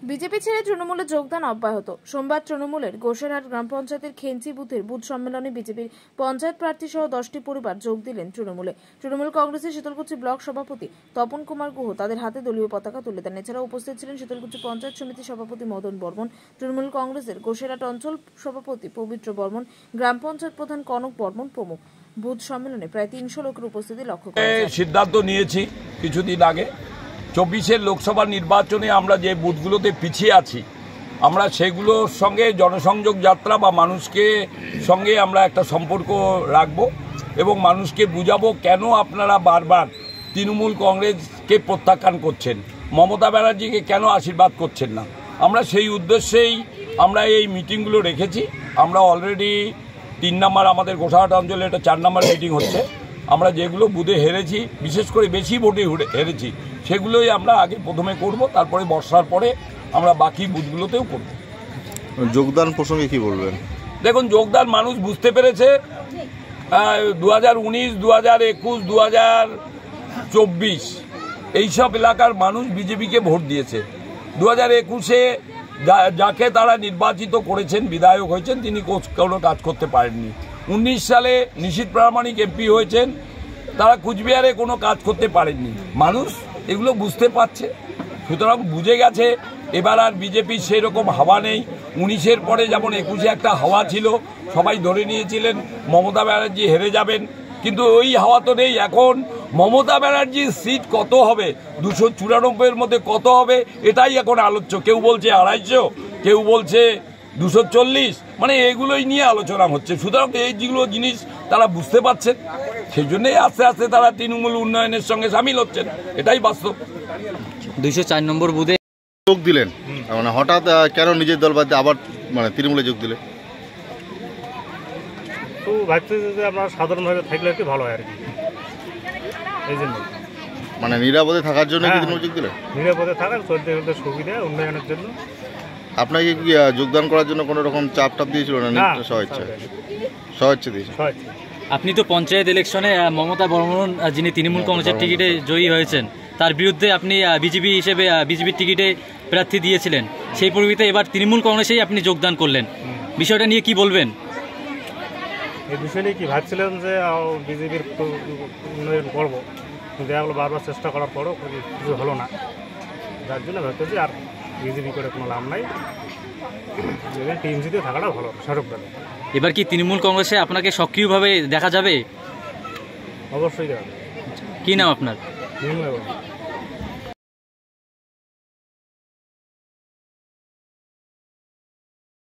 BJP ছেড়ে তৃণমূলে যোগদান অব্যাহত। সোমবার তৃণমূলের গোসেরহাট গ্রাম পঞ্চায়েতের খেঞ্চি বুথের বুথ সম্মেলনে বিজেপির পঞ্চায়েত প্রার্থী সহ 10টি পরিবার যোগ দিলেন তৃণমূলে। তৃণমূল কংগ্রেসের শীতলকুচি ব্লক সভাপতি তপন কুমার গুহ তাদের হাতে দলীয় পতাকা তুলে দেন। এছাড়াও উপস্থিত ছিলেন শীতলকুচি পঞ্চায়েত সমিতির সভাপতি মদন বর্মন, তৃণমূল কংগ্রেসের গোসেরহাট অঞ্চল সভাপতি পবিত্র বর্মন, গ্রাম পঞ্চায়েত প্রধান কনক বর্মন প্রমুখ। বুথ সম্মেলনে প্রায় 300 লোকের উপস্থিতি লক্ষ্য করা যায়। সিদ্ধান্ত নিয়েছি কিছুদিন আগে 24-এর লোকসভা নির্বাচনে আমরা যে বুথগুলোতে পিছিয়ে আছি আমরা সেগুলোর সঙ্গে জনসংযোগ যাত্রা বা মানুষকে সঙ্গে আমরা একটা সম্পর্ক রাখব এবং মানুষকে বুঝাবো কেন আপনারা বারবার তৃণমূল কংগ্রেসকে প্রত্যাখ্যান করছেন, মমতা ব্যানার্জিকে কেন আশীর্বাদ করছেন না। আমরা সেই উদ্দেশ্যেই আমরা এই মিটিংগুলো রেখেছি। আমরা অলরেডি 3 নম্বর আমাদের গোসাহাট অঞ্চলে এটা 4 নম্বর মিটিং হচ্ছে। আমরা যেগুলো বুথে হেরেছি, বিশেষ করে বেশি ভোটে হেরেছি, সেগুলোই আমরা আগে প্রথমে করব, তারপরে বর্ষার পরে আমরা বাকি বুথগুলোতেও করব। যোগদান প্রসঙ্গে কি বলবেন? দেখুন, যোগদান মানুষ বুঝতে পেরেছে। 2019, 2021, 2024 এইসব এলাকার মানুষ বিজেপিকে ভোট দিয়েছে। 2021-এ যাকে তারা নির্বাচিত করেছেন, বিধায়ক হয়েছেন, তিনি কোনো কাজ করতে পারেননি। 19 সালে নিশীথ প্রামাণিক এমপি হয়েছেন, তারা কুচবিহারে কোনো কাজ করতে পারেননি। মানুষ এগুলো বুঝতে পারছে, সুতরাং বুঝে গেছে এবার আর বিজেপির সেই রকম হাওয়া নেই। 19-এর পরে যেমন 21-এ একটা হাওয়া ছিল, সবাই ধরে নিয়েছিলেন মমতা ব্যানার্জি হেরে যাবেন, কিন্তু ওই হাওয়া তো নেই। এখন মমতা ব্যানার্জির সিট কত হবে, 294-এর মধ্যে কত হবে, এটাই এখন আলোচ্য। কেউ বলছে 250, কেউ বলছে 240, মানে এগুলোই নিয়ে আলোচনা হচ্ছে। সুতরাং এই যেগুলো জিনিস তারা বুঝতে পারছেন, সেই জন্যই আস্তে আস্তে তারা তৃণমূল উন্নয়নের সঙ্গে সামিল হচ্ছেন, এটাই বাস্তব। 204 নম্বর বুথে যোগ দিলেন, মানে হঠাৎ কেন নিজের দল বাদ দিয়ে আবার মানে তৃণমূলে যোগ দিলেন? তো ভাবতে যে আপনার সাধারণভাবে থাকলে একটু ভালো হয় আর কি, এই জন্য। মানে নিরাপদে থাকার জন্য কি তৃণমূলে যোগ দিলেন? নিরাপদে থাকার, চলতে চলতে সুবিধা, উন্নয়নের জন্য। আপনাকে কি যোগদান করার জন্য কোনো রকম চাপ দিয়েছিল না? স্বেচ্ছা দিয়েছে। আপনি তো পঞ্চায়েত ইলেকশনে মমতা বর্মন, যিনি তৃণমূল কংগ্রেসের টিকিটে জয়ী হয়েছেন, তার বিরুদ্ধে আপনি বিজেপি হিসেবে বিজেপির টিকিটে প্রার্থী দিয়েছিলেন। সেই পরিপ্রেক্ষিতে এবার তৃণমূল কংগ্রেসেই আপনি যোগদান করলেন, বিষয়টা নিয়ে কি বলবেন? এই বিষয় নিয়ে কি ভাবছিলেন যে বিজেপির উন্নয়ন করবো, কিন্তু এগুলো বারবার চেষ্টা করার পরও কিছু হলো না, যার জন্য ভাবতেছি আর বিজেপি করে কোনো লাভ নাই, টিএমসিতে থাকাটা ভালো সড়কভাবে। এবার কি তৃণমূল কংগ্রেসে আপনাকে সক্রিয়ভাবে দেখা যাবে? অবশ্যই যাবে। কি নাম আপনার?